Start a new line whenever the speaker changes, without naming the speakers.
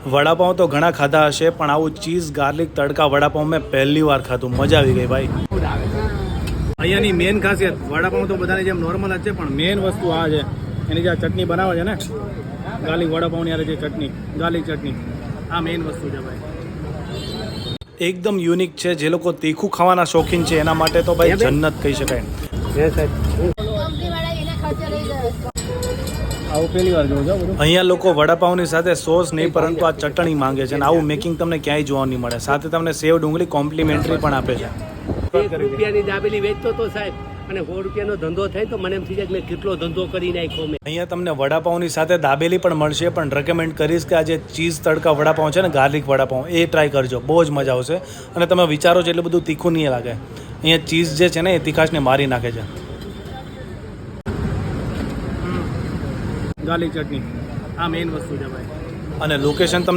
વડાપાઉં તો ઘણા ખાધા હશે પણ આવું ચીઝ ગાર્લિક તડકા વડાપાઉં મેં પહેલી વાર ખાધું, મજા આવી ગઈ ભાઈ. અહીંયાની મેન ખાસિયત, વડાપાઉં તો બધાની જેમ નોર્મલ જ છે પણ મેન વસ્તુ આ છે, એની જે ચટણી બનાવે છે ને, ગાર્લિક વડાપાઉંની યાર જે ચટણી, ગાર્લિક ચટણી, આ મેન વસ્તુ છે ભાઈ. એકદમ યુનિક છે. જે લોકો તીખું ખાવાના શોખીન છે એના માટે તો ભાઈ જન્નત કહી શકાય. આવું પહેલી વાર જોઉં છું. અહીંયા લોકો વડાપાઉંની સાથે સોસ નહીં પરંતુ આ ચટણી માંગે છે અને આવું મેકિંગ તમને ક્યાંય જોવા નહીં મળે. સાથે તમને સેવ ડુંગળી કોમ્પ્લિમેન્ટરી પણ આપે છે.
₹1 દાબેલી વેચતો તો સાહેબ, અને ₹100 ધંધો થાય તો મને એમ થઈ જાય મેં કેટલો ધંધો કરી નાખ્યો મેં.
અહીંયા તમને વડાપાઉંની સાથે દાબેલી પણ મળશે, પણ રેકમેન્ડ કરીશ કે આ જે ચીઝ તડકા વડાપાઉં છે ને, ગાર્લિક વડાપાઉં, એ ટ્રાય કરજો, બહુ જ મજા આવશે. અને તમે વિચારો છો એટલું બધું તીખું નહીં લાગે. અહીંયા ચીઝ જે છે ને એ તીખાશને મારી નાખે છે. ગાર્લિક ચટણી આ મેઇન વસ્તુ છે ભાઈ. અને લોકેશન તમને